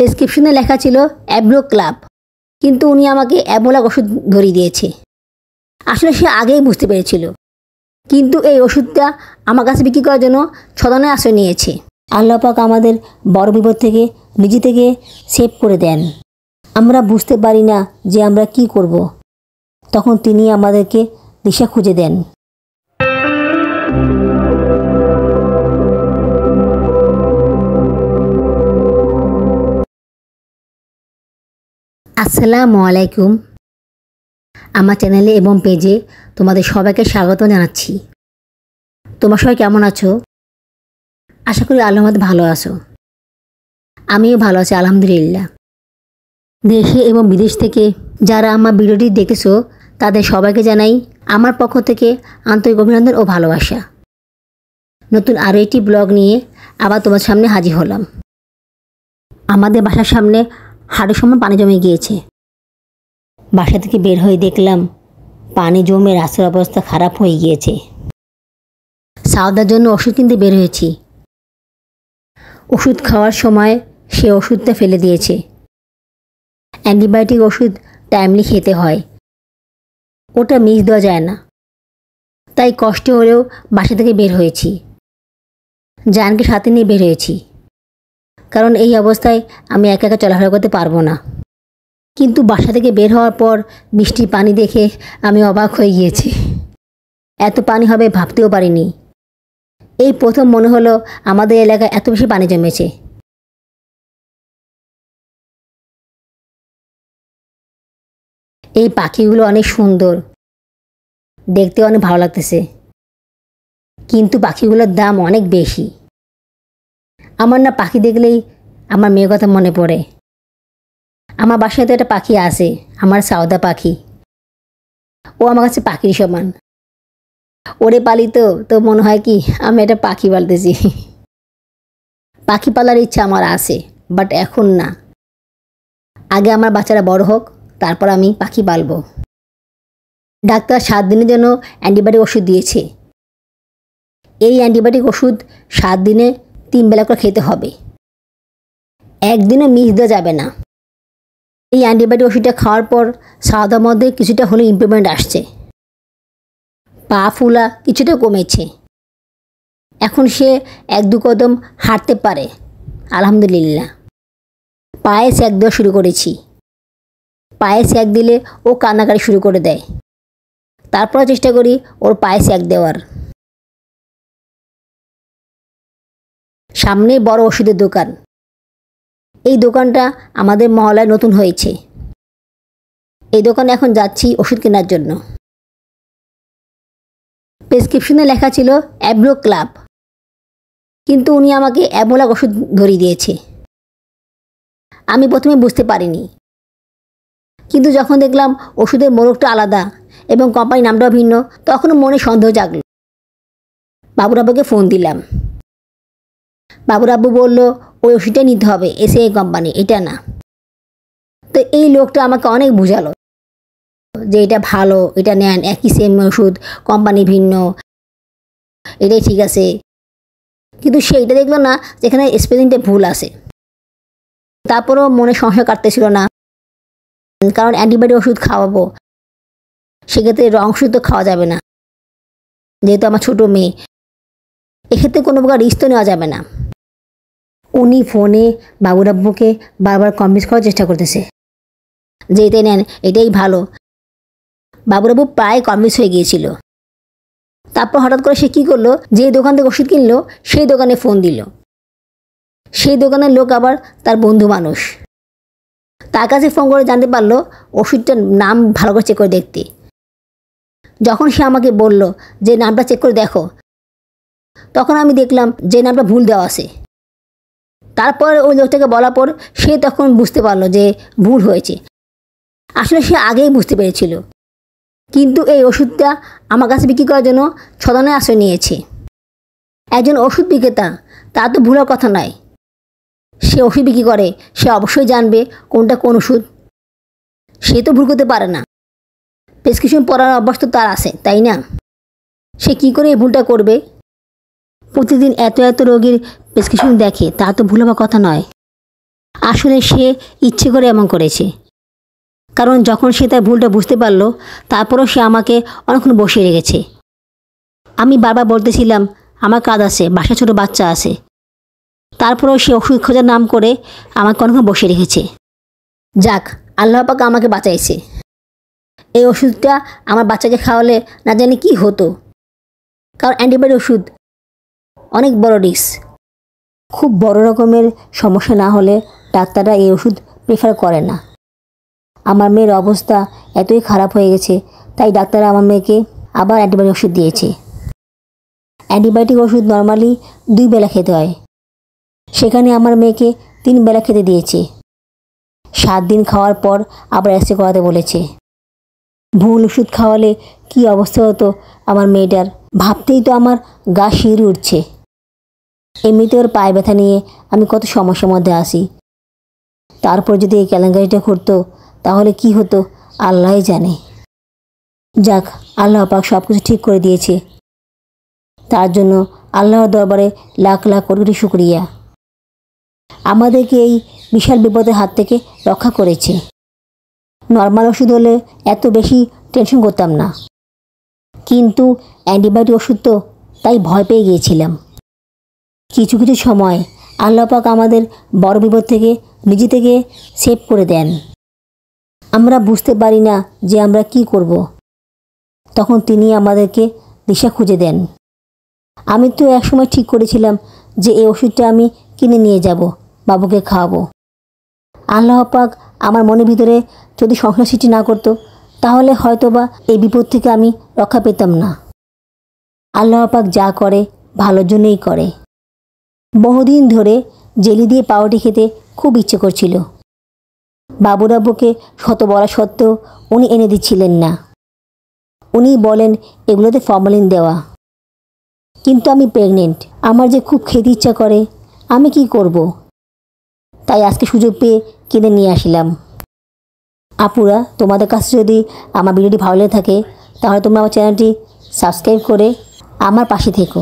প্রেসক্রিপশনে লেখা ছিল অ্যাব্রো ক্লাব, কিন্তু উনি আমাকে অ্যাবোলাক ওষুধ ধরিয়ে দিয়েছে। আসলে সে আগেই বুঝতে পেরেছিল, কিন্তু এই ওষুধটা আমার কাছে বিক্রি করার জন্য ছলনায় আশ্রয় নিয়েছে। আল্লাহ পাক আমাদের বড় বিপদ থেকে নিজে থেকে সেভ করে দেন। আমরা বুঝতে পারি না যে আমরা কি করব, তখন তিনি আমাদেরকে দিশা খুঁজে দেন। আসসালামু আলাইকুম। আমার চ্যানেলে এবং পেজে তোমাদের সবাইকে স্বাগত জানাচ্ছি। তোমরা সবাই কেমন আছো? আশা করি আল্লাহর মধ্যে ভালো আছো। আমিও ভালো আছি আলহামদুলিল্লাহ। দেশে এবং বিদেশ থেকে যারা আমার ভিডিওটি দেখেছো তাদের সবাইকে জানাই আমার পক্ষ থেকে আন্তরিক অভিনন্দন ও ভালোবাসা। নতুন আরও একটি ব্লগ নিয়ে আবার তোমার সামনে হাজির হলাম। আমাদের বাসার সামনে হাঁটু সমান পানি জমে গিয়েছে। বাসা থেকে বের হয়ে দেখলাম পানি জমে রাস্তার অবস্থা খারাপ হয়ে গিয়েছে। সাউদার জন্য ওষুধ কিনতে বের হয়েছি। ওষুধ খাওয়ার সময় সে ওষুধটা ফেলে দিয়েছে। অ্যান্টিবায়োটিক ওষুধ টাইমলি খেতে হয়, ওটা মিস দেওয়া যায় না। তাই কষ্ট হলেও বাসা থেকে বের হয়েছি। জানকে সাথে নিয়ে বের হয়েছি, কারণ এই অবস্থায় আমি একা একা চলাফেরা করতে পারবো না। কিন্তু বাসা থেকে বের হওয়ার পর বৃষ্টির পানি দেখে আমি অবাক হয়ে গিয়েছি। এত পানি হবে ভাবতেও পারিনি। এই প্রথম মনে হলো আমাদের এলাকায় এত বেশি পানি জমেছে। এই পাখিগুলো অনেক সুন্দর, দেখতে অনেক ভালো লাগতেছে, কিন্তু পাখিগুলোর দাম অনেক বেশি। আমার না পাখি দেখলেই আমার মেয়ের কথা মনে পড়ে। আমার বাসায় তো একটা পাখি আছে, আমার সাউদা পাখি। ও আমার কাছে পাখির সমান। ওরে পালি তো মনে হয় কি আমি একটা পাখি পালতেছি। পাখি পালার ইচ্ছা আমার আছে, বাট এখন না। আগে আমার বাচ্চারা বড় হোক, তারপর আমি পাখি পালবো। ডাক্তার 7 দিনের জন্য অ্যান্টিবায়োটিক ওষুধ দিয়েছে। এই অ্যান্টিবায়োটিক ওষুধ 7 দিনে 3 বেলা করে খেতে হবে, একদিনও মিস দেওয়া যাবে না। এই অ্যান্টিবায়োটিক ওষুধটা খাওয়ার পর সাউদার মধ্যে কিছুটা হলে ইমপ্রুভমেন্ট আসছে। পা ফুলা কিছুটা কমেছে। এখন সে 1-2 কদম হাঁটতে পারে আলহামদুলিল্লাহ। পায়ে স্যাক দেওয়া শুরু করেছি। পায়ে স্যাক দিলে ও কান্নাকাটি শুরু করে দেয়। তারপর চেষ্টা করি ওর পায়ে স্যাক দেওয়ার। সামনে বড় ওষুধের দোকান। এই দোকানটা আমাদের মহল্লায় নতুন হয়েছে। এই দোকানে এখন যাচ্ছি ওষুধ কেনার জন্য। প্রেসক্রিপশনে লেখা ছিল অ্যাব্রো ক্লাব, কিন্তু উনি আমাকে অ্যাবোলাক ওষুধ ধরিয়ে দিয়েছে। আমি প্রথমে বুঝতে পারিনি, কিন্তু যখন দেখলাম ওষুধের মোড়কটা আলাদা এবং কোম্পানির নামটাও ভিন্ন, তখন মনে সন্দেহ জাগলো। বাবুরাব্বুকে ফোন দিলাম। বাবুরাব্বু বলল ওই ওষুধটাই নিতে হবে, এসএ কোম্পানি, এটা না। তো এই লোকটা আমাকে অনেক বুঝালো যে এটা ভালো, এটা নেন, একই সেম ওষুধ, কোম্পানি ভিন্ন, এটাই ঠিক আছে। কিন্তু সে এটা দেখলো না যেখানে স্পেলিংটা ভুল আছে। তারপরেও মনে সংশয় কাটতেছিল না, কারণ অ্যান্টিবায়োটিক ওষুধ খাওয়াবো, সেক্ষেত্রে রং ওষুধ তো খাওয়া যাবে না, যেহেতু আমার ছোটো মেয়ে। এক্ষেত্রে কোনো প্রকার রিস্ক তো নেওয়া যাবে না। উনি ফোনে বাবুরাব্বুকে বারবার কনভিন্স করার চেষ্টা করতেছে যে এটাই নেন, এটাই ভালো। বাবুরাব্বু প্রায় কনভিন্স হয়ে গিয়েছিল। তারপর হঠাৎ করে সে কী করলো, যে দোকান থেকে ওষুধ কিনলো সেই দোকানে ফোন দিল। সেই দোকানের লোক আবার তার বন্ধু মানুষ। তার কাছে ফোন করে জানতে পারলো ওষুধটার নাম ভালো করে চেক করে দেখতে। যখন সে আমাকে বলল যে নামটা চেক করে দেখো, তখন আমি দেখলাম যে নামটা ভুল দেওয়া আছে। তারপর ওই লোকটাকে বলার পর সে তখন বুঝতে পারলো যে ভুল হয়েছে। আসলে সে আগেই বুঝতে পেরেছিল, কিন্তু এই ওষুধটা আমার কাছে বিক্রি করার জন্য ছলনায় আশ্রয় নিয়েছে। একজন ওষুধ বিক্রেতা, তা তো ভুলের কথা নয়। সে ওষুধ বিক্রি করে, সে অবশ্যই জানবে কোনটা কোন ওষুধ। সে তো ভুল করতে পারে না। প্রেসক্রিপশন পড়ার অভ্যাস তো তার আছে, তাই না? সে কি করে এই ভুলটা করবে? প্রতিদিন এত রোগীর প্রেসক্রিপশন দেখে, তা তো ভুল হওয়ার কথা নয়। আসলে সে ইচ্ছে করে এমন করেছে, কারণ যখন সে তার ভুলটা বুঝতে পারলো তারপরও সে আমাকে অনেকক্ষণ বসিয়ে রেখেছে। আমি বারবার বলতেছিলাম আমার কাজ আছে, বাসায় ছোটো বাচ্চা আছে, তারপরেও সে ওষুধ খোঁজার নাম করে আমাকে অনেকক্ষণ বসিয়ে রেখেছে। যাক, আল্লাহ পাক আমাকে বাঁচাইছে। এই ওষুধটা আমার বাচ্চাকে খাওয়ালে না জানি কি হতো, কারণ অ্যান্টিবায়োটিক ওষুধ অনেক বড় রিস্ক। খুব বড় রকমের সমস্যা না হলে ডাক্তাররা এই ওষুধ প্রেফার করে না। আমার মেয়ের অবস্থা এতই খারাপ হয়ে গেছে, তাই ডাক্তাররা আমার মেয়েকে আবার অ্যান্টিবায়োটিক ওষুধ দিয়েছে। অ্যান্টিবায়োটিক ওষুধ নর্মালি 2 বেলা খেতে হয়, সেখানে আমার মেয়েকে 3 বেলা খেতে দিয়েছে। 7 দিন খাওয়ার পর আবার এক্সরে করাতে বলেছে। ভুল ওষুধ খাওয়ালে কি অবস্থা হতো আমার মেয়েটার, ভাবতেই তো আমার গা শিউরে উঠছে। এমনিতে ওর পায়ে ব্যথা নিয়ে আমি কত সমস্যার মধ্যে আসি, তারপর যদি এই কেলেঙ্কারিটা করতো তাহলে কি হতো আল্লাহই জানে। যাক, আল্লাহ পাক সব কিছু ঠিক করে দিয়েছে, তার জন্য আল্লাহর দরবারে লাখ লাখ কোটি কোটি শুকরিয়া। আমাদেরকে এই বিশাল বিপদের হাত থেকে রক্ষা করেছে। নর্মাল ওষুধ হলে এত বেশি টেনশন করতাম না, কিন্তু অ্যান্টিবায়োটিক ওষুধ তো, তাই ভয় পেয়ে গিয়েছিলাম। কিছু কিছু সময় আল্লাহ পাক আমাদের বড় বিপদ থেকে নিজে থেকে সেভ করে দেন। আমরা বুঝতে পারি না যে আমরা কি করব, তখন তিনি আমাদেরকে দিশা খুঁজে দেন। আমি তো একসময় ঠিক করেছিলাম যে এই ওষুধটা আমি কিনে নিয়ে যাব, বাবুকে খাওয়াবো। আল্লাহ পাক আমার মনের ভিতরে যদি সংশয় সৃষ্টি না করতো তাহলে হয়তোবা এই বিপদ থেকে আমি রক্ষা পেতাম না। আল্লাহ পাক যা করে ভালোর জন্যই করে। বহুদিন ধরে জেলি দিয়ে পাউরুটি খেতে খুব ইচ্ছে করছিল। বাবুর আব্বুকে শত বলা সত্ত্বেও উনি এনে দিচ্ছিলেন না। উনি বলেন এগুলোতে ফরমালিন দেওয়া, কিন্তু আমি প্রেগনেন্ট, আমার যে খুব খেতে ইচ্ছা করে, আমি কি করব? তাই আজকে সুযোগ পেয়ে কিনে নিয়ে আসলাম। আপুরা, তোমাদের কাছে যদি আমার ভিডিওটি ভালো লেগে থাকে তাহলে তোমরা আমার চ্যানেলটি সাবস্ক্রাইব করে আমার পাশে থেকো।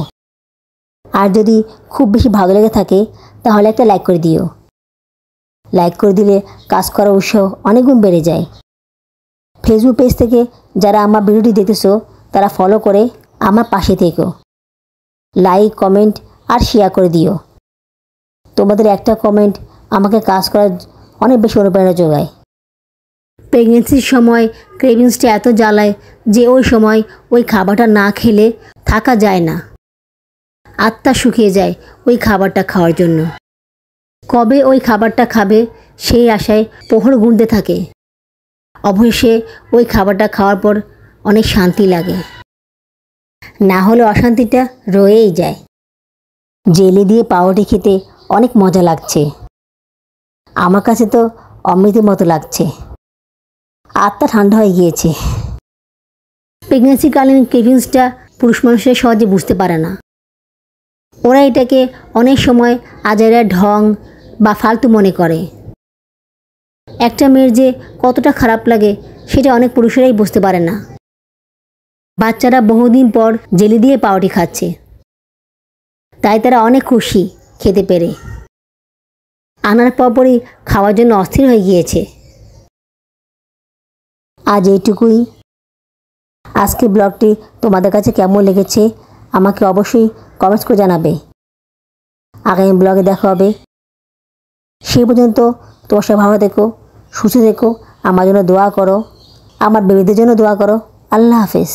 আর যদি খুব বেশি ভালো লেগে থাকে তাহলে একটা লাইক করে দিও। লাইক করে দিলে কাজ করার উৎসাহ অনেক গুণ বেড়ে যায়। ফেসবুক পেজ থেকে যারা আমার ভিডিওটি দেখতেছো তারা ফলো করে আমার পাশে থেকো। লাইক, কমেন্ট আর শেয়ার করে দিও। তোমাদের একটা কমেন্ট আমাকে কাজ করার অনেক বেশি অনুপ্রেরণা যোগায়। প্রেগনেন্সির সময় ক্রেভিংসটা এত জ্বালায় যে ওই সময় ওই খাবারটা না খেলে থাকা যায় না। আত্মা শুকিয়ে যায় ওই খাবারটা খাওয়ার জন্য। কবে ওই খাবারটা খাবে সেই আশায় প্রহর গুনতে থাকে। অবশ্যই ওই খাবারটা খাওয়ার পর অনেক শান্তি লাগে, না হলে অশান্তিটা রয়েই যায়। জেলি দিয়ে পাউরুটি খেতে অনেক মজা লাগছে, আমার কাছে তো অমৃতের মতো লাগছে। আত্মা ঠান্ডা হয়ে গিয়েছে। প্রেগনেন্সিকালীন ক্রেভিংসটা পুরুষ মানুষের সহজে বুঝতে পারে না। ওরা এটাকে অনেক সময় আজাইরা ঢং বা ফালতু মনে করে। একটা মেয়ের যে কতটা খারাপ লাগে সেটা অনেক পুরুষেরাই বুঝতে পারে না। বাচ্চারা বহুদিন পর জেলি দিয়ে পাউরুটি খাচ্ছে, তাই তারা অনেক খুশি খেতে পেরে। আনার পরপরই খাওয়ার জন্য অস্থির হয়ে গিয়েছে। আজ এইটুকুই। আজকে ব্লগটি তোমাদের কাছে কেমন লেগেছে আমাকে অবশ্যই কমেন্টস করে জানাবে। আগামী ব্লগে দেখা হবে। সেই পর্যন্ত তোমার সবাই ভালো থেকো, সুস্থ থেকো, আমার জন্য দোয়া করো, আমার বেবিদের জন্য দোয়া করো। আল্লাহ হাফেজ।